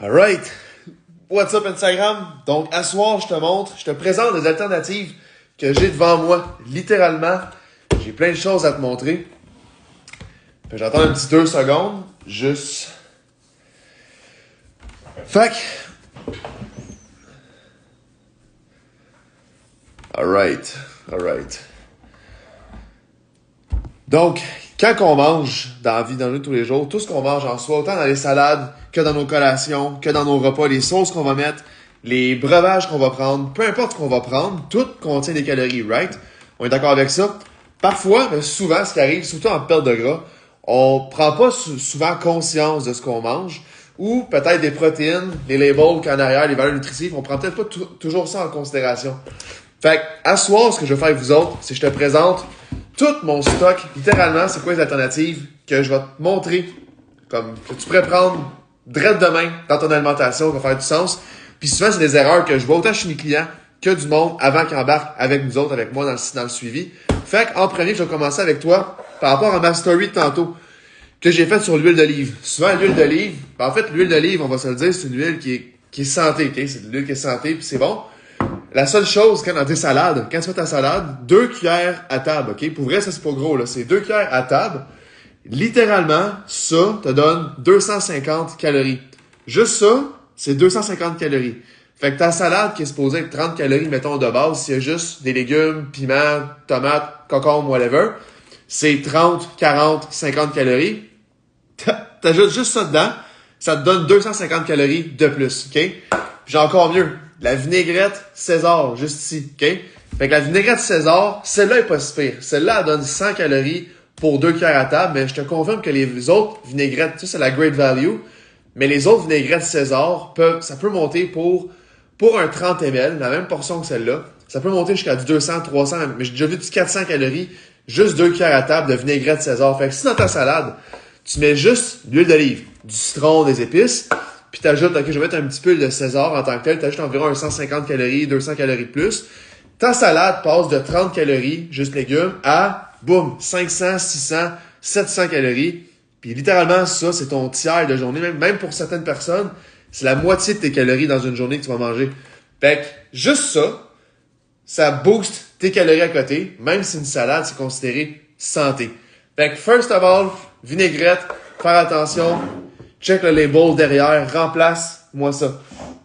Alright. What's up Instagram? Donc, à soir, je te présente des alternatives que j'ai devant moi. Littéralement, j'ai plein de choses à te montrer. J'attends un petit 2 secondes. Juste. Fac. Alright. Donc, quand on mange dans la vie, dans le tous les jours, tout ce qu'on mange en soi, autant dans les salades que dans nos collations, que dans nos repas, les sauces qu'on va mettre, les breuvages qu'on va prendre, peu importe ce qu'on va prendre, tout contient des calories, right? On est d'accord avec ça? Parfois, mais souvent, ce qui arrive, surtout en perte de gras, on prend pas souvent conscience de ce qu'on mange, ou peut-être des protéines, les labels qu'en arrière, les valeurs nutritives, on prend peut-être pas toujours ça en considération. Fait que, à soir, ce que je vais faire avec vous autres, c'est que je te présente tout mon stock, littéralement, c'est quoi les alternatives que je vais te montrer, comme que tu pourrais prendre direct demain dans ton alimentation, qui va faire du sens. Puis souvent, c'est des erreurs que je vois autant chez mes clients que du monde avant qu'ils embarquent avec nous autres, avec moi dans le suivi. Fait qu'en premier, je vais commencer avec toi par rapport à ma story de tantôt que j'ai faite sur l'huile d'olive. Souvent, l'huile d'olive, en fait, l'huile d'olive, on va se le dire, c'est une huile qui est santé, ok? C'est de l'huile qui est santé, puis c'est bon. La seule chose, quand dans tes salades, quand tu fais ta salade, 2 cuillères à table, ok? Pour vrai, ça c'est pas gros, là. C'est 2 cuillères à table. Littéralement, ça te donne 250 calories. Juste ça, c'est 250 calories. Fait que ta salade qui est supposée être 30 calories, mettons, de base, s'il y a juste des légumes, piments, tomates, concombre, whatever, c'est 30, 40, 50 calories. T'ajoutes juste ça dedans, ça te donne 250 calories de plus, ok? Puis j'ai encore mieux. La vinaigrette César, juste ici, ok? Fait que la vinaigrette César, celle-là est pas si pire. Celle-là, elle donne 100 calories pour 2 cuillères à table, mais je te confirme que les autres vinaigrettes, tu sais, c'est la great value, mais les autres vinaigrettes César, ça peut monter pour un 30 ml, la même portion que celle-là, ça peut monter jusqu'à du 200, 300, mais j'ai déjà vu du 400 calories, juste 2 cuillères à table de vinaigrette César. Fait que si dans ta salade, tu mets juste de l'huile d'olive, du citron, des épices, puis t'ajoutes, ok, je vais mettre un petit peu de César en tant que tel, t'ajoutes environ un 150 calories, 200 calories de plus. Ta salade passe de 30 calories, juste légumes, à, boum, 500, 600, 700 calories. Puis littéralement, ça, c'est ton tiers de journée. Même pour certaines personnes, c'est la moitié de tes calories dans une journée que tu vas manger. Fait que, juste ça booste tes calories à côté, même si une salade, c'est considéré santé. Fait que, first of all, vinaigrette, faire attention, check le label derrière, remplace-moi ça.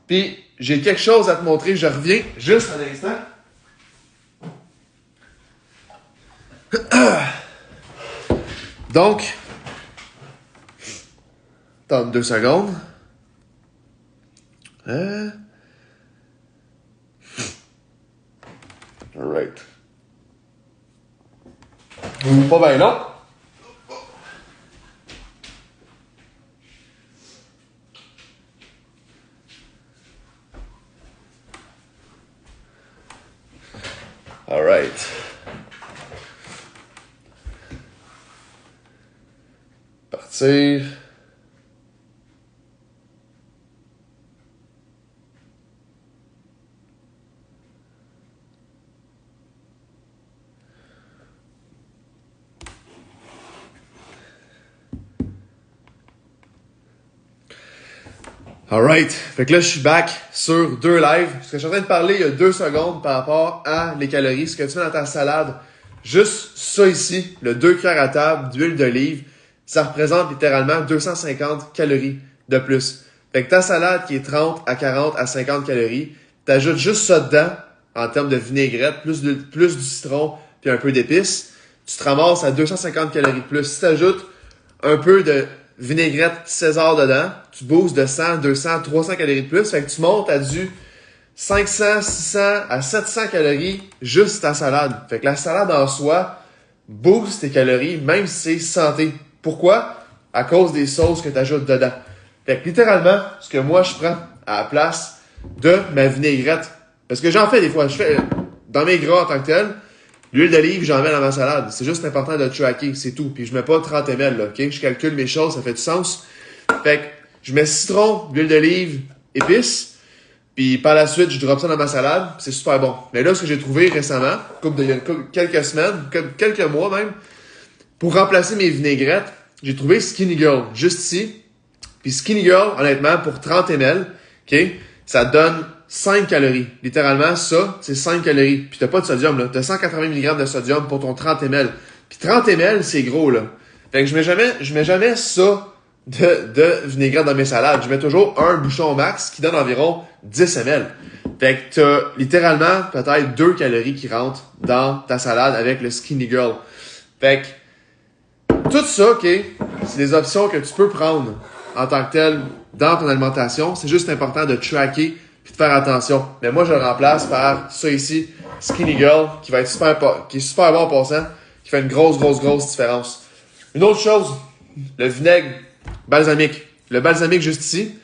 Puis, j'ai quelque chose à te montrer, je reviens juste un instant. Donc, attends 2 secondes. Alright. Pas bien long. Alright. Partir. Alright. Fait que là, je suis back sur 2 lives. Ce que je suis en train de parler il y a 2 secondes par rapport à les calories. Ce que tu mets dans ta salade, juste ça ici, le 2 cuillères à table d'huile d'olive, ça représente littéralement 250 calories de plus. Fait que ta salade qui est 30 à 40 à 50 calories, t'ajoutes juste ça dedans, en termes de vinaigrette, plus du citron, puis un peu d'épices, tu te ramasses à 250 calories de plus. Si t'ajoutes un peu de vinaigrette César dedans, tu boostes de 100, 200, 300 calories de plus, fait que tu montes à du 500, 600 à 700 calories juste ta salade. Fait que la salade en soi booste tes calories, même si c'est santé. Pourquoi? À cause des sauces que tu ajoutes dedans. Fait que littéralement, ce que moi je prends à la place de ma vinaigrette, parce que j'en fais des fois, je fais dans mes gras en tant que tel, l'huile d'olive, j'en mets dans ma salade. C'est juste important de le tracker, c'est tout. Puis je mets pas 30 ml, là, ok? Je calcule mes choses, ça fait du sens. Fait que je mets citron, l'huile d'olive, épices, puis par la suite, je drop ça dans ma salade, c'est super bon. Mais là, ce que j'ai trouvé récemment, quelques semaines, quelques mois même, pour remplacer mes vinaigrettes, j'ai trouvé Skinny Girl, juste ici. Puis Skinny Girl, honnêtement, pour 30 ml, OK, ça donne 5 calories. Littéralement, ça, c'est 5 calories. Puis t'as pas de sodium, là. T'as 180 mg de sodium pour ton 30 ml. Puis 30 ml, c'est gros, là. Fait que je mets jamais ça de vinaigrette dans mes salades. Je mets toujours un bouchon au max qui donne environ 10 ml. Fait que t'as littéralement peut-être 2 calories qui rentrent dans ta salade avec le Skinny Girl. Fait que tout ça, OK, c'est des options que tu peux prendre en tant que tel dans ton alimentation. C'est juste important de tracker puis de faire attention. Mais moi, je le remplace par ça ici, Skinny Girl, qui va être qui est super bon en passant, qui fait une grosse différence. Une autre chose, le vinaigre balsamique. Le balsamique juste ici.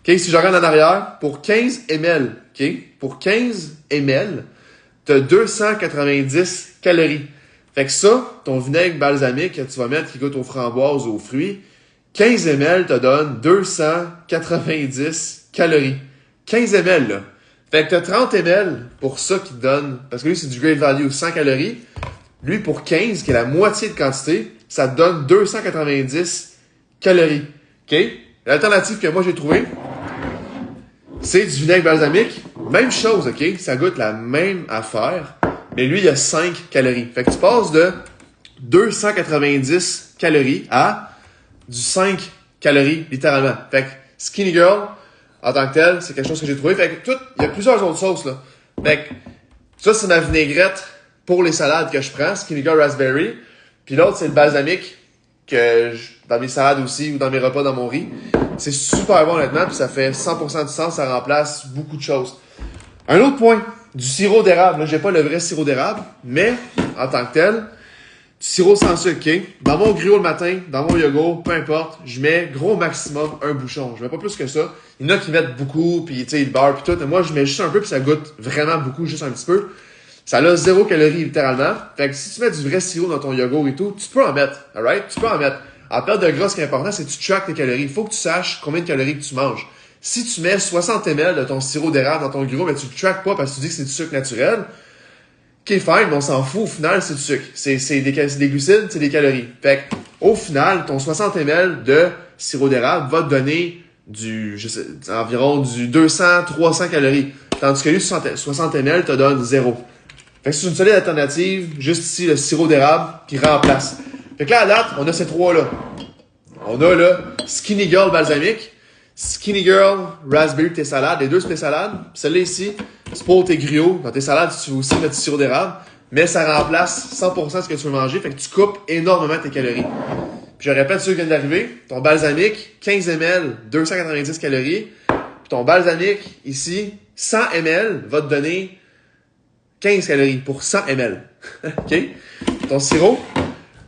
OK, si je regarde en arrière, pour 15 ml, OK, pour 15 ml, tu as 290 calories. Fait que ça, ton vinaigre balsamique que tu vas mettre qui goûte aux framboises ou aux fruits, 15 ml te donne 290 calories. 15 ml, là. Fait que tu as 30 ml pour ça qui te donne, parce que lui, c'est du Great Value, 100 calories. Lui, pour 15, qui est la moitié de quantité, ça te donne 290 calories. OK? L'alternative que moi j'ai trouvée, c'est du vinaigre balsamique. Même chose, OK? Ça goûte la même affaire, mais lui, il y a 5 calories. Fait que tu passes de 290 calories à du 5 calories, littéralement. Fait que Skinny Girl, en tant que tel, c'est quelque chose que j'ai trouvé. Fait que il y a plusieurs autres sauces, là. Fait que ça, c'est ma vinaigrette pour les salades que je prends, Skinny Girl Raspberry. Puis l'autre, c'est le balsamique dans mes salades aussi ou dans mes repas dans mon riz. C'est super bon honnêtement, puis ça fait 100% du sens, ça remplace beaucoup de choses. Un autre point, du sirop d'érable. Là, j'ai pas le vrai sirop d'érable, mais en tant que tel, du sirop sans sucre, OK? Dans mon griot le matin, dans mon yogourt, peu importe, je mets gros maximum un bouchon. Je mets pas plus que ça. Il y en a qui mettent beaucoup, puis tu sais, le beurre puis tout. Et moi, je mets juste un peu, puis ça goûte vraiment beaucoup, juste un petit peu. Ça a 0 calories littéralement. Fait que si tu mets du vrai sirop dans ton yogourt et tout, tu peux en mettre. Alright? Tu peux en mettre. En perte de gras, ce qui est important, c'est que tu traques tes calories. Il faut que tu saches combien de calories que tu manges. Si tu mets 60 ml de ton sirop d'érable dans ton griot, mais tu le traques pas parce que tu dis que c'est du sucre naturel, ok, fine, mais on s'en fout. Au final, c'est du sucre. C'est des glucides, c'est des calories. Fait que, au final, ton 60 ml de sirop d'érable va te donner environ du 200-300 calories. Tandis que lui, 60 ml te donne 0. Fait que c'est une solide alternative, juste ici, le sirop d'érable qui remplace. Fait que là, à date, on a ces trois-là. On a le Skinny Girl balsamique, Skinny Girl raspberry tes salades, les deux c'est tes salades. Celle-là ici, c'est pour tes griots. Dans tes salades, tu veux aussi mettre du sirop d'érable, mais ça remplace 100% ce que tu veux manger, fait que tu coupes énormément tes calories. Puis je répète ceux qui viennent d'arriver, ton balsamique, 15 ml, 290 calories. Puis ton balsamique, ici, 100 ml va te donner 15 calories pour 100 ml. OK? Ton sirop.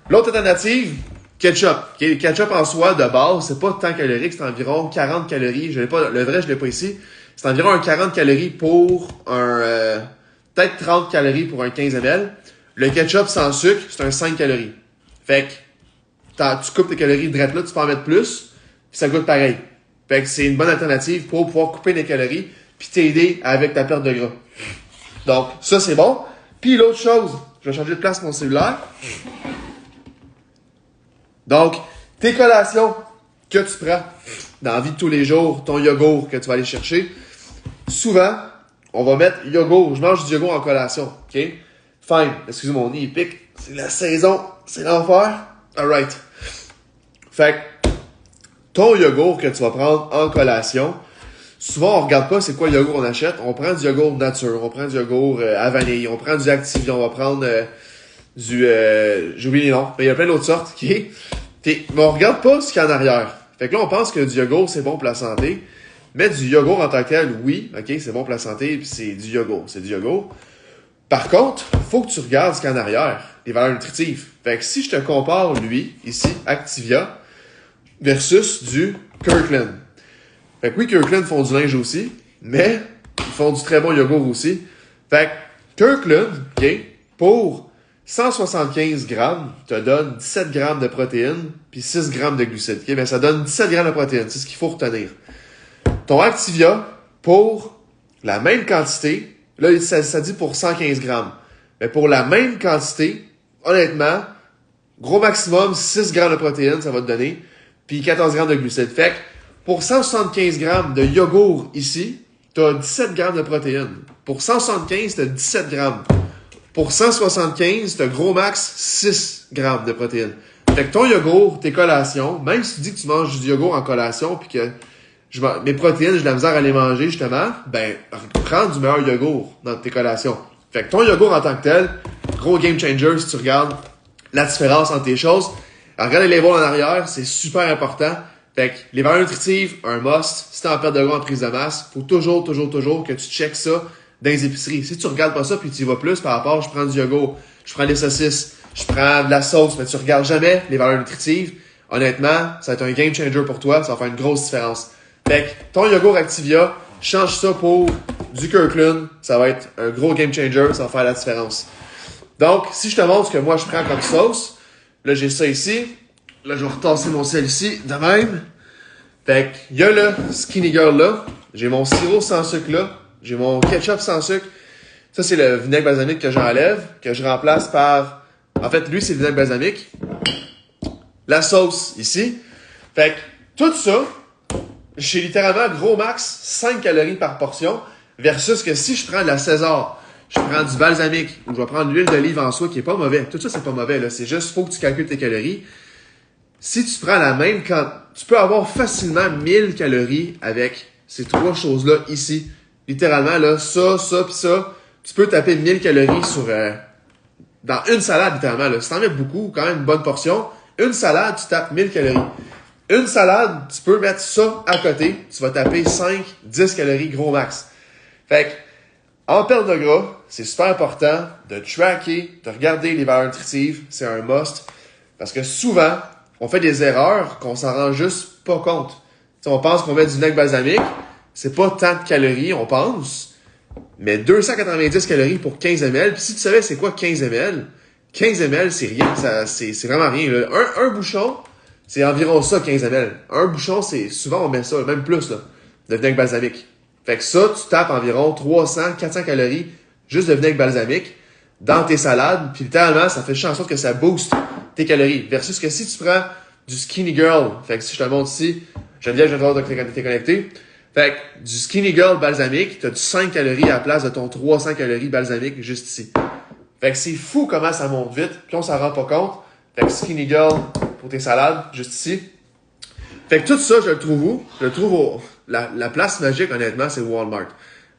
L'autre alternative, ketchup. Okay? Le ketchup en soi, de base, c'est pas tant calorique, c'est environ 40 calories. Le vrai, je l'ai pas ici. C'est environ un 40 calories pour peut-être 30 calories pour un 15 ml. Le ketchup sans sucre, c'est un 5 calories. Fait que, tu coupes tes calories direct là, tu peux en mettre plus, puis ça goûte pareil. Fait que c'est une bonne alternative pour pouvoir couper des calories, puis t'aider avec ta perte de gras. Donc, ça, c'est bon. Puis l'autre chose, je vais changer de place mon cellulaire. Donc, tes collations que tu prends dans la vie de tous les jours, ton yogourt que tu vas aller chercher, souvent, on va mettre yogourt. Je mange du yogourt en collation, OK? Fine. Excusez mon nez, il pique. C'est la saison. C'est l'enfer. Alright. Fait que, ton yogourt que tu vas prendre en collation, souvent, on regarde pas c'est quoi le yogourt on achète. On prend du yogourt nature, on prend du yogourt à vanille, on prend du Activia, on va prendre j'ai oublié les noms, mais il y a plein d'autres sortes, OK? Mais on regarde pas ce qu'il y a en arrière. Fait que là, on pense que du yogourt, c'est bon pour la santé. Mais du yogourt en tant que tel, oui, OK, c'est bon pour la santé, puis c'est du yogourt. Par contre, faut que tu regardes ce qu'il y a en arrière, les valeurs nutritives. Fait que si je te compare, lui, ici, Activia, versus du Kirkland. Fait que oui, Kirkland font du linge aussi, mais ils font du très bon yogourt aussi. Fait que Kirkland, OK, pour 175 grammes, te donne 17 grammes de protéines puis 6 grammes de glucides. OK, mais ça donne 17 grammes de protéines, c'est ce qu'il faut retenir. Ton Activia, pour la même quantité, là, ça dit pour 115 grammes. Mais pour la même quantité, honnêtement, gros maximum, 6 grammes de protéines, ça va te donner, puis 14 grammes de glucides. Fait que Pour 175 grammes de yogourt ici, t'as 17 grammes de protéines. Pour 175, t'as 17 grammes. Pour 175, t'as gros max 6 grammes de protéines. Fait que ton yogourt, tes collations, même si tu dis que tu manges du yogourt en collation puis que mes protéines, j'ai de la misère à les manger justement, ben, prends du meilleur yogourt dans tes collations. Fait que ton yogourt en tant que tel, gros game changer si tu regardes la différence entre tes choses. Alors, regarde les labels en arrière, c'est super important. Fait que les valeurs nutritives, un must. Si t'es en perte de gras en prise de masse, faut toujours que tu checkes ça dans les épiceries. Si tu regardes pas ça puis tu y vas plus par rapport, je prends du yogourt, je prends des saucisses, je prends de la sauce, mais tu regardes jamais les valeurs nutritives, honnêtement, ça va être un game changer pour toi, ça va faire une grosse différence. Fait que ton yogourt Activia, change ça pour du Kirkland, ça va être un gros game changer, ça va faire la différence. Donc, si je te montre ce que moi je prends comme sauce, là j'ai ça ici, là je vais retasser mon sel ici, de même. Fait que, il y a le Skinny Girl là, j'ai mon sirop sans sucre là, j'ai mon ketchup sans sucre. Ça, c'est le vinaigre balsamique que j'enlève, que je remplace par... En fait, lui, c'est le vinaigre balsamique. La sauce, ici. Fait que, tout ça, j'ai littéralement gros max 5 calories par portion, versus que si je prends de la César, je prends du balsamique, ou je vais prendre l'huile d'olive en soi, qui est pas mauvais. Tout ça, c'est pas mauvais, là. C'est juste, faut que tu calcules tes calories. Si tu prends la même tu peux avoir facilement 1000 calories avec ces trois choses-là ici. Littéralement, là, ça, pis ça. Tu peux taper 1000 calories sur, dans une salade, littéralement, là. Si t'en mets beaucoup, quand même une bonne portion, une salade, tu tapes 1000 calories. Une salade, tu peux mettre ça à côté. Tu vas taper 5, 10 calories gros max. Fait que, en perte de gras, c'est super important de tracker, de regarder les valeurs nutritives. C'est un must. Parce que souvent, on fait des erreurs qu'on s'en rend juste pas compte. T'sais, on pense qu'on met du vinaigre balsamique. C'est pas tant de calories, on pense. Mais 290 calories pour 15 ml. Puis si tu savais c'est quoi 15 ml, 15 ml, c'est rien. C'est vraiment rien. Là. Un bouchon, c'est environ ça, 15 ml. Un bouchon, c'est souvent on met ça, même plus, là, de vinaigre balsamique. Fait que ça, tu tapes environ 300, 400 calories juste de vinaigre balsamique dans tes salades. Puis littéralement, ça fait en sorte que ça booste tes calories. Versus que si tu prends du Skinny Girl, fait que si je te le montre ici, Geneviève, je viens de voir que t'es connecté. Fait que du Skinny Girl balsamique, t'as du 5 calories à la place de ton 300 calories balsamique juste ici. Fait que c'est fou comment ça monte vite, puis on s'en rend pas compte. Fait que Skinny Girl pour tes salades, juste ici. Fait que tout ça, je le trouve où? Je le trouve la place magique, honnêtement, c'est Walmart.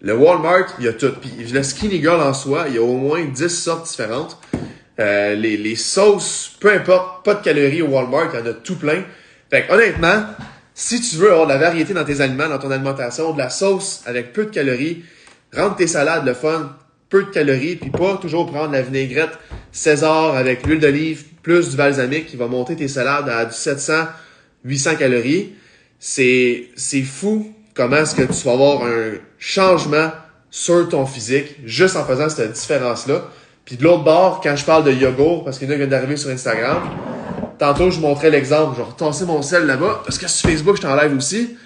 Le Walmart, il y a tout. Puis le Skinny Girl en soi, il y a au moins 10 sortes différentes. Les sauces, peu importe, pas de calories au Walmart, il y en a tout plein. Fait que honnêtement, si tu veux avoir de la variété dans tes aliments, dans ton alimentation, de la sauce avec peu de calories, rendre tes salades le fun, peu de calories, puis pas toujours prendre la vinaigrette César avec l'huile d'olive plus du balsamique qui va monter tes salades à du 700, 800 calories. C'est fou comment est-ce que tu vas avoir un changement sur ton physique juste en faisant cette différence-là. Puis de l'autre bord, quand je parle de yogourt, parce qu'il y en a qui viennent d'arriver sur Instagram, tantôt, je montrais l'exemple. Je vais retasser mon sel là-bas, parce que sur Facebook, je t'en live aussi.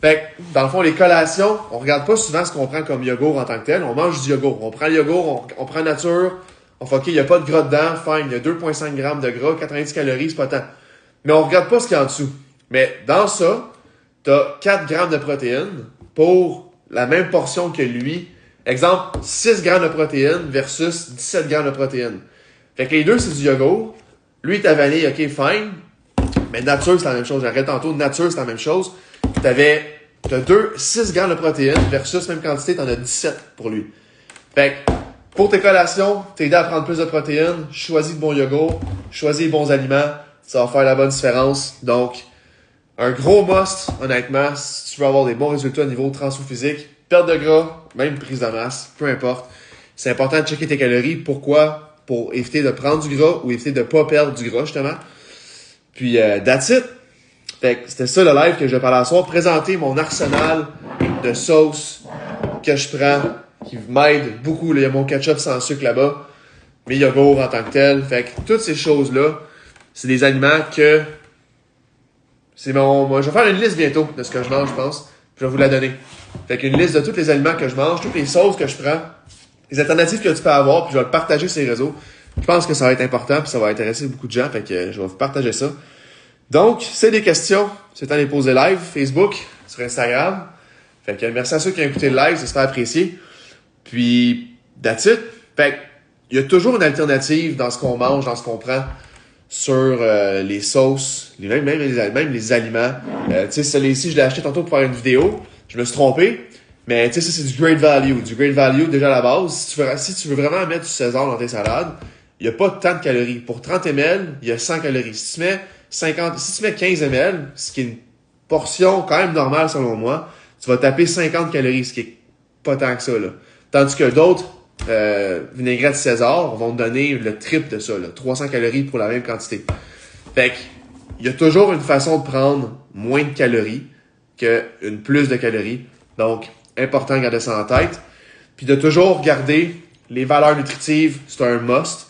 Fait que, dans le fond, les collations, on regarde pas souvent ce qu'on prend comme yogourt en tant que tel. On mange du yogourt. On prend le yogourt, on prend nature. On fait, OK, il n'y a pas de gras dedans. Fine, il y a 2,5 grammes de gras, 90 calories, c'est pas tant. Mais on regarde pas ce qu'il y a en dessous. Mais dans ça, t'as 4 grammes de protéines pour la même portion que lui. Exemple, 6 grammes de protéines versus 17 grammes de protéines. Fait que les deux, c'est du yogourt. Lui, t'as vanille, OK, fine. Mais nature, c'est la même chose. J'arrête tantôt. Nature, c'est la même chose. T'as 6 grammes de protéines versus même quantité, t'en as 17 pour lui. Fait que, pour tes collations, t'es aidé à prendre plus de protéines, choisis de bons yogourts, choisis les bons aliments, ça va faire la bonne différence. Donc, un gros must, honnêtement, si tu veux avoir des bons résultats au niveau transfo-physique, perte de gras, même prise de masse, peu importe. C'est important de checker tes calories. Pourquoi? Pour éviter de prendre du gras ou éviter de pas perdre du gras, justement. Puis, that's it. Fait que c'était ça le live que je vais parler ce soir. Présenter mon arsenal de sauces que je prends, qui m'aide beaucoup. Il y a mon ketchup sans sucre là-bas, mes yogourts en tant que tel. Fait que toutes ces choses-là, c'est des aliments que... je vais faire une liste bientôt de ce que je mange, je pense. Je vais vous la donner. Fait qu'une liste de tous les aliments que je mange, toutes les sauces que je prends, les alternatives que tu peux avoir, puis je vais le partager sur les réseaux. Je pense que ça va être important, puis ça va intéresser beaucoup de gens. Fait que je vais vous partager ça. Donc, si c'est des questions, c'est le temps de les poser live, Facebook, sur Instagram. Fait que merci à ceux qui ont écouté le live, c'est super apprécié. Puis, that's it. Fait que, il y a toujours une alternative dans ce qu'on mange, dans ce qu'on prend, sur les sauces, même les aliments. Tu sais, celui-ci, je l'ai acheté tantôt pour faire une vidéo. Je me suis trompé. Mais tu sais, ça, c'est du great value. Du great value, déjà à la base. Si tu veux vraiment mettre du César dans tes salades, il n'y a pas tant de calories. Pour 30 ml, il y a 100 calories. Si tu mets 15 ml, ce qui est une portion quand même normale selon moi, tu vas taper 50 calories, ce qui est pas tant que ça, là. Tandis que d'autres vinaigrettes César vont te donner le triple de ça, là, 300 calories pour la même quantité. Fait que, il y a toujours une façon de prendre moins de calories qu'une plus de calories. Donc, important de garder ça en tête. Puis de toujours garder les valeurs nutritives, c'est un must.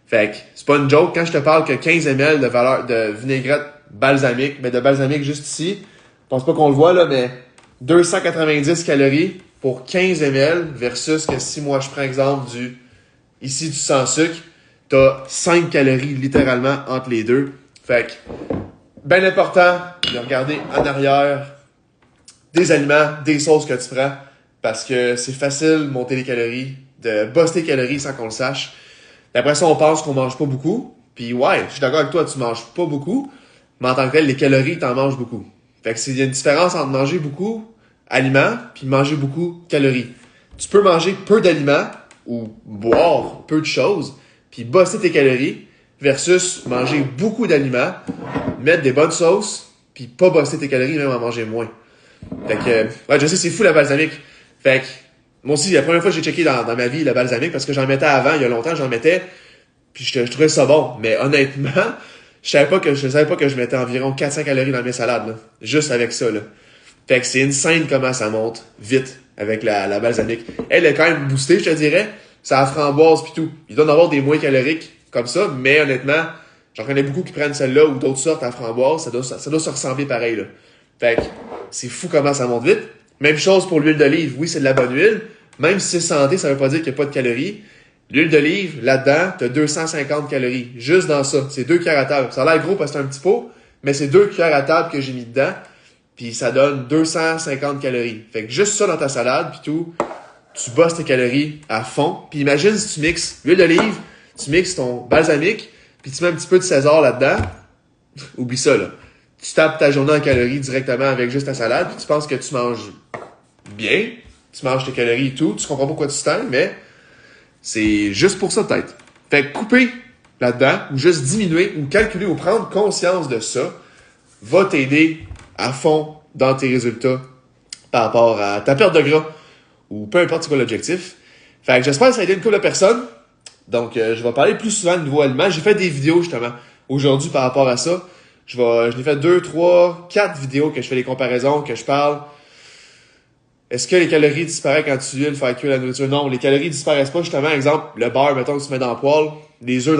Fait que, c'est pas une joke. Quand je te parle que 15 ml de vinaigrette balsamique, mais de balsamique juste ici, je pense pas qu'on le voit là, mais 290 calories pour 15 ml versus que si moi je prends exemple du sans sucre, t'as 5 calories littéralement entre les deux. Fait que, bien important de regarder en arrière des aliments, des sauces que tu prends, parce que c'est facile de monter les calories, de booster les calories sans qu'on le sache. Et après ça, on pense qu'on mange pas beaucoup. Puis ouais, je suis d'accord avec toi, tu manges pas beaucoup, mais en tant que tel, les calories, t'en manges beaucoup. Fait que il y a une différence entre manger beaucoup aliments puis manger beaucoup calories. Tu peux manger peu d'aliments ou boire peu de choses puis bosser tes calories versus manger beaucoup d'aliments, mettre des bonnes sauces puis pas bosser tes calories, même en manger moins. Fait que, ouais, je sais, c'est fou la balsamique. Fait que, moi aussi, la première fois que j'ai checké dans ma vie la balsamique, parce que j'en mettais avant, il y a longtemps, j'en mettais, puis je trouvais ça bon. Mais honnêtement, je savais pas que je mettais environ 400 calories dans mes salades, là. Juste avec ça, là. Fait que c'est insane comment ça monte vite avec la balsamique. Elle est quand même boostée, je te dirais. Ça a framboise pis tout. Il doit en avoir des moins caloriques comme ça, mais honnêtement, j'en connais beaucoup qui prennent celle-là ou d'autres sortes à framboise, ça doit se ressembler pareil, là. Fait que c'est fou comment ça monte vite. Même chose pour l'huile d'olive. Oui, c'est de la bonne huile. Même si c'est santé, ça veut pas dire qu'il n'y a pas de calories. L'huile d'olive, là-dedans, t'as 250 calories. Juste dans ça. C'est 2 cuillères à table. Ça a l'air gros parce que c'est un petit pot, mais c'est 2 cuillères à table que j'ai mis dedans. Puis ça donne 250 calories. Fait que juste ça dans ta salade, puis tout, tu bosses tes calories à fond. Puis imagine si tu mixes l'huile d'olive, tu mixes ton balsamique, puis tu mets un petit peu de César là-dedans. Oublie ça, là. Tu tapes ta journée en calories directement avec juste ta salade, puis tu penses que tu manges bien, tu manges tes calories et tout, tu comprends pas pourquoi tu t'aimes, mais c'est juste pour ça peut-être. Fait que couper là-dedans, ou juste diminuer, ou calculer, ou prendre conscience de ça, va t'aider à fond dans tes résultats par rapport à ta perte de gras, ou peu importe c'est quoi l'objectif. Fait que j'espère que ça a aidé une couple de personnes. Donc, je vais parler plus souvent de nouveaux aliments. J'ai fait des vidéos justement aujourd'hui par rapport à ça. Je l'ai fait 2, 3, 4 vidéos que je fais des comparaisons, que je parle. Est-ce que les calories disparaissent quand tu huiles, faire cuire la nourriture? Non, les calories disparaissent pas, justement. Exemple, le beurre, mettons, que tu mets dans le poêle. Les œufs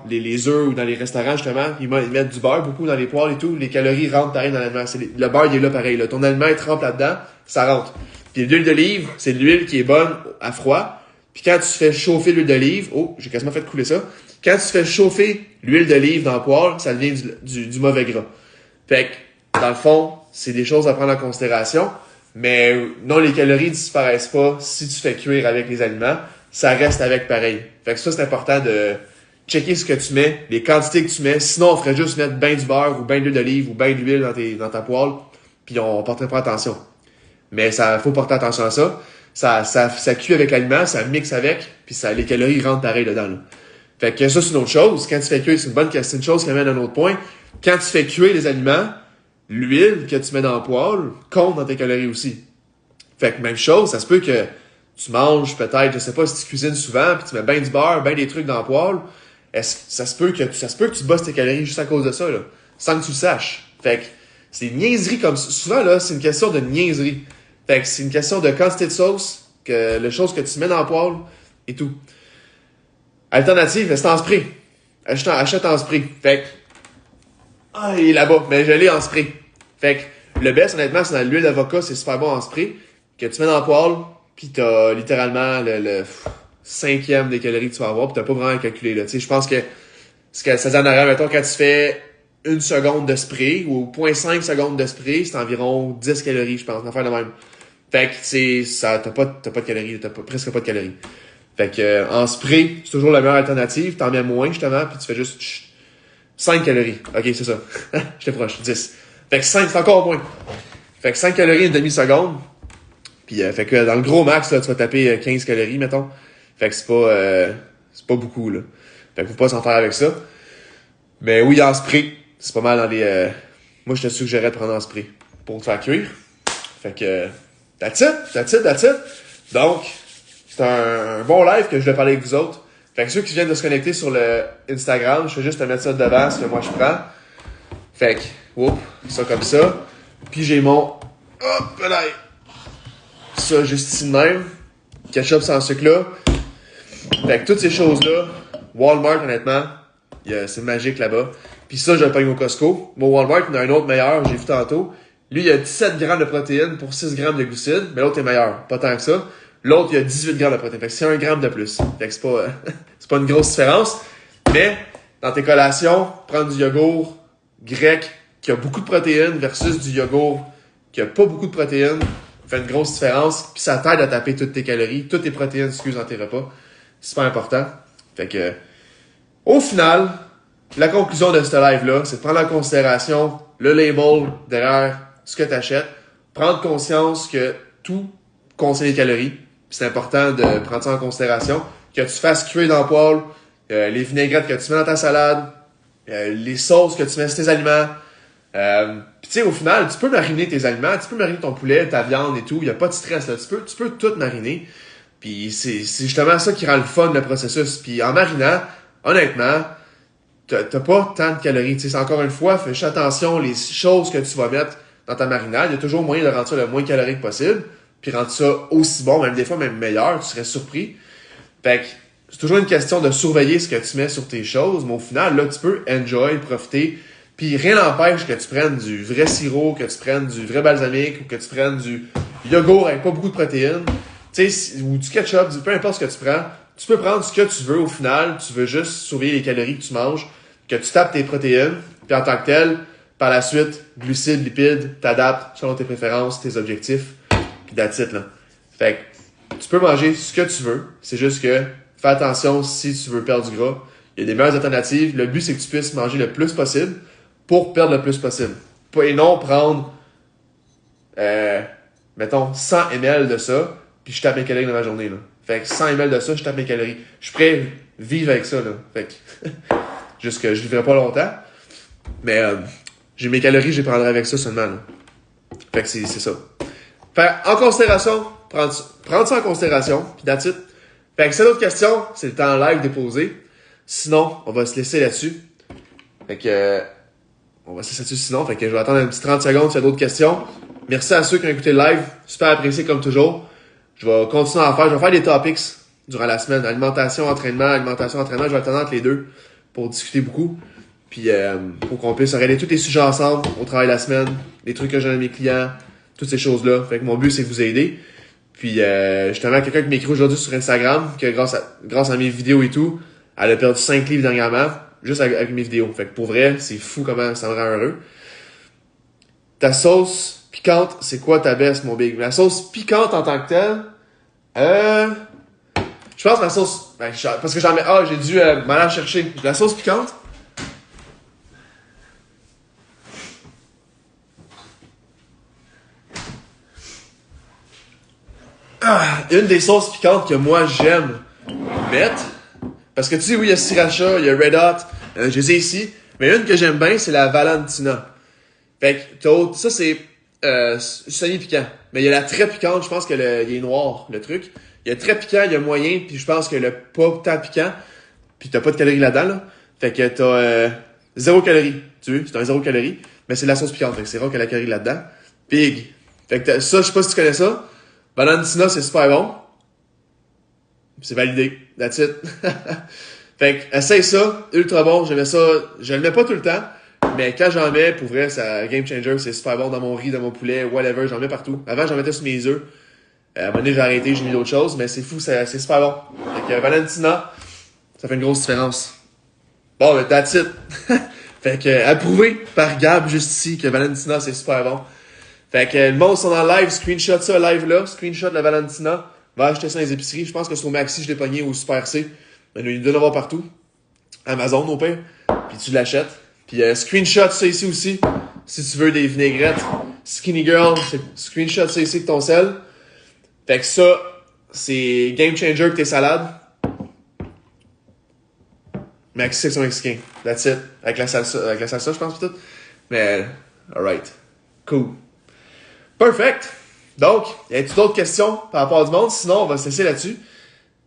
les œufs ou dans les restaurants, justement, ils mettent du beurre beaucoup dans les poêles et tout. Les calories rentrent pareil dans l'aliment. Le beurre, il est là pareil, là. Ton aliment, il trempe là-dedans, ça rentre. Puis l'huile d'olive, c'est de l'huile qui est bonne à froid. Puis quand tu fais chauffer l'huile d'olive, j'ai quasiment fait couler ça. Quand tu fais chauffer l'huile d'olive dans le poêle, ça devient du mauvais gras. Fait que, dans le fond, c'est des choses à prendre en considération. Mais non, les calories disparaissent pas si tu fais cuire avec les aliments. Ça reste avec pareil. Fait que ça, c'est important de checker ce que tu mets, les quantités que tu mets. Sinon, on ferait juste mettre ben du beurre ou ben de l'huile d'olive ou ben de l'huile dans ta poêle. Puis on porterait pas attention. Mais ça, faut porter attention à ça. Ça cuit avec l'aliment, ça mixe avec, puis les calories rentrent pareil dedans, là. Fait que ça, c'est une autre chose. Quand tu fais cuire, c'est une chose qui amène à un autre point. Quand tu fais cuire les aliments, l'huile que tu mets dans le poêle compte dans tes calories aussi. Fait que même chose, ça se peut que tu manges peut-être, je sais pas, si tu cuisines souvent, puis tu mets ben du beurre, ben des trucs dans le poêle, ça se peut que tu bosses tes calories juste à cause de ça, là, sans que tu le saches. Fait que c'est une niaiserie comme ça. Souvent, là, c'est une question de niaiserie. Fait que c'est une question de quantité de sauce, les choses que tu mets dans le poêle et tout. Alternative, c'est en spray. Achète en spray. Fait que, il est là-bas, mais je l'ai en spray. Fait que, le best, honnêtement, c'est dans l'huile d'avocat, c'est super bon en spray, que tu mets dans le poêle, pis t'as littéralement le cinquième des calories que tu vas avoir, pis t'as pas vraiment calculé, là. Tu sais, je pense que ce que ça dit en arrière, mettons, quand tu fais 1 seconde de spray ou 0.5 secondes de spray, c'est environ 10 calories, je pense, une affaire de même. Fait que t'as pas de calories, presque pas de calories. Fait que en spray, c'est toujours la meilleure alternative, t'en mets moins justement, puis tu fais juste 5 calories. Ok, c'est ça. J'étais proche, 10. Fait que 5, c'est encore moins. Fait que 5 calories une demi-seconde. Puis fait que dans le gros max, là, tu vas taper 15 calories, mettons. Fait que c'est pas beaucoup, là. Fait que faut pas s'en faire avec ça. Mais oui, en spray, c'est pas mal dans les... Moi, je te suggérerais de prendre en spray pour te faire cuire. Fait que... That's it. Donc, c'est un bon live que je vais parler avec vous autres. Fait que ceux qui viennent de se connecter sur le Instagram, je vais juste te mettre ça devant, ce que moi je prends. Fait que, whoop, ça comme ça. Puis j'ai mon... Hop là! Ça, juste ici de même. Ketchup sans sucre là. Fait que toutes ces choses-là, Walmart, honnêtement, c'est magique là-bas. Puis ça, je le paye au Costco. Mon Walmart, il y en a un autre meilleur, j'ai vu tantôt. Lui, il y a 17 grammes de protéines pour 6 grammes de glucides, mais l'autre est meilleur. Pas tant que ça. L'autre, il y a 18 grammes de protéines. Fait que c'est 1 gramme de plus. Fait que c'est pas, c'est pas une grosse différence. Mais, dans tes collations, prendre du yogourt grec qui a beaucoup de protéines versus du yogourt qui a pas beaucoup de protéines fait une grosse différence. Puis ça t'aide à taper toutes tes calories, toutes tes protéines, dans tes repas. C'est pas important. Fait que, au final, la conclusion de ce live-là, c'est de prendre en considération le label derrière ce que tu achètes. Prendre conscience que tout contient des calories. Puis c'est important de prendre ça en considération. Que tu fasses cuire dans le poêle, les vinaigrettes que tu mets dans ta salade, les sauces que tu mets sur tes aliments. Puis tu sais, au final, tu peux mariner tes aliments, tu peux mariner ton poulet, ta viande et tout. Il n'y a pas de stress là. Tu peux tout mariner. Puis c'est justement ça qui rend le fun, le processus. Puis en marinant, honnêtement, t'as pas tant de calories. T'sais, c'est encore une fois, fais juste attention les choses que tu vas mettre dans ta marinade. Il y a toujours moyen de rendre ça le moins calorique possible. Puis rendre ça aussi bon, même des fois même meilleur. Tu serais surpris. Fait que c'est toujours une question de surveiller ce que tu mets sur tes choses. Mais au final, là, tu peux enjoy, profiter. Puis rien n'empêche que tu prennes du vrai sirop, que tu prennes du vrai balsamique ou que tu prennes du yogourt avec pas beaucoup de protéines. Tu sais, ou du ketchup, peu importe ce que tu prends. Tu peux prendre ce que tu veux au final. Tu veux juste surveiller les calories que tu manges, que tu tapes tes protéines. Puis en tant que tel, par la suite, glucides, lipides, t'adaptes selon tes préférences, tes objectifs. Puis that's it, là. Fait que tu peux manger ce que tu veux. C'est juste que fais attention si tu veux perdre du gras. Il y a des meilleures alternatives. Le but, c'est que tu puisses manger le plus possible pour perdre le plus possible. Et non prendre, mettons, 100 ml de ça, puis je tape mes calories dans ma journée, là. Fait que 100 ml de ça, je tape mes calories. Je suis prêt à vivre avec ça, là. Fait que, juste que je vivrai pas longtemps. Mais, j'ai mes calories, je les prendrai avec ça seulement, là. Fait que c'est ça. Fait en considération, prendre ça en considération, puis that's it. Fait que c'est l'autre question, c'est le temps live déposé. Sinon, on va se laisser là-dessus. Fait que, on va se laisser là-dessus sinon. Fait que je vais attendre un petit 30 secondes s'il y a d'autres questions. Merci à ceux qui ont écouté le live. Super apprécié comme toujours. Je vais continuer à en faire. Je vais faire des topics durant la semaine. Alimentation, entraînement. Je vais attendre entre les deux pour discuter beaucoup. Puis pour qu'on puisse regarder tous les sujets ensemble au travail de la semaine. Les trucs que j'ai à mes clients. Toutes ces choses-là. Fait que mon but, c'est de vous aider. Puis justement, quelqu'un qui m'écrit aujourd'hui sur Instagram, que grâce à mes vidéos et tout, elle a perdu 5 livres dernièrement, juste avec mes vidéos. Fait que pour vrai, c'est fou comment ça me rend heureux. Ta sauce piquante, c'est quoi ta baisse, mon big? La sauce piquante en tant que telle, je pense que la sauce, parce que j'en mets, j'ai dû m'aller chercher. La sauce piquante, une des sauces piquantes que moi j'aime mettre, parce que tu sais, oui, il y a Sriracha, il y a Red Hot, je les ai ici, mais une que j'aime bien, c'est la Valentina. Fait que ça c'est semi-piquant. Mais il y a la très piquante, je pense que il est noir, le truc. Il y a très piquant, il y a moyen, puis je pense que le pas tant piquant, puis t'as pas de calories là-dedans, là. Fait que t'as 0 calories, tu vois, c'est un 0 calories, mais c'est de la sauce piquante, fait que c'est rare qu'il y a la calorie là-dedans. Pig. Fait que ça, je sais pas si tu connais ça. Valentina, c'est super bon. C'est validé. That's it. Fait que, essaye ça. Ultra bon. J'aimais ça. Je le mets pas tout le temps. Mais quand j'en mets, pour vrai, c'est game changer. C'est super bon dans mon riz, dans mon poulet, whatever. J'en mets partout. Avant, j'en mettais sur mes œufs. À un moment donné, j'ai arrêté, j'ai mis d'autres choses. Mais c'est fou, c'est super bon. Fait que, Valentina, ça fait une grosse différence. Bon, ben, that's it. Fait que, approuvé par Gab juste ici que Valentina c'est super bon. Fait que le monde sont en live, screenshot ça live là, screenshot la Valentina, va acheter ça dans les épiceries. Je pense que sur Maxi je l'ai pogné ou Super C. Mais il doit en avoir partout. Amazon au pire. Puis tu l'achètes. Puis screenshot ça ici aussi. Si tu veux des vinaigrettes. Skinny Girl, screenshot ça ici avec ton sel. Fait que ça, c'est game changer avec tes salades. Maxi section mexicain. That's it. Avec la salsa, je pense, peut-être. Mais, alright. Cool. Perfect. Donc, y a-t-il d'autres questions par rapport du monde? Sinon, on va se laisser là-dessus.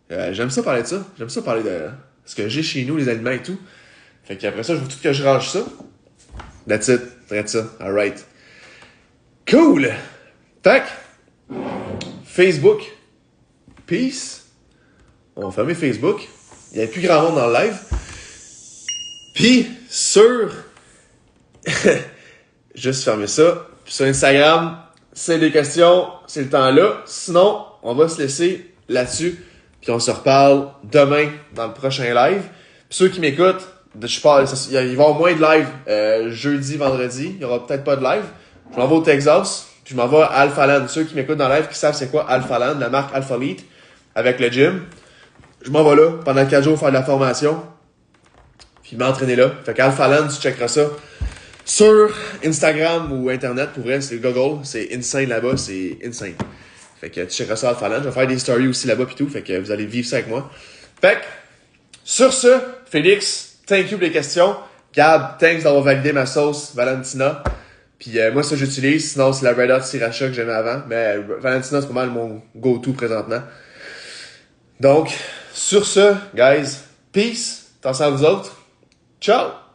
J'aime ça parler de ça. J'aime ça parler de ce que j'ai chez nous, les aliments et tout. Fait qu'après ça, je veux tout que je range ça. That's it. That's ça. Alright. Cool. Fait que, Facebook. Peace. On va fermer Facebook. Il n'y a plus grand monde dans le live. Puis, sur... Juste fermer ça. Puis sur Instagram, c'est des questions, c'est le temps là. Sinon, on va se laisser là-dessus. Puis on se reparle demain dans le prochain live. Puis ceux qui m'écoutent, il va y avoir moins de live jeudi, vendredi. Il y aura peut-être pas de live. Je m'en vais au Texas. Puis je m'en vais à Alpha Land. Ceux qui m'écoutent dans le live qui savent c'est quoi Alpha Land, la marque Alpha Lead, avec le gym. Je m'en vais là pendant 4 jours faire de la formation. Puis m'entraîner là. Fait qu'Alpha Land, tu checkeras ça sur Instagram ou Internet. Pour vrai, c'est Google. C'est insane là-bas. C'est insane. Fait que tu checkeras ça Alpha Land. Je vais faire des stories aussi là-bas pis tout. Fait que vous allez vivre ça avec moi. Fait que, sur ce, Félix, thank you pour les questions. Gab, thanks d'avoir validé ma sauce Valentina. Puis moi, ça j'utilise. Sinon, c'est la Red Hot Sriracha que j'aimais avant. Mais Valentina, c'est pas mal mon go-to présentement. Donc, sur ce, guys, peace. Attention à vous autres. Ciao!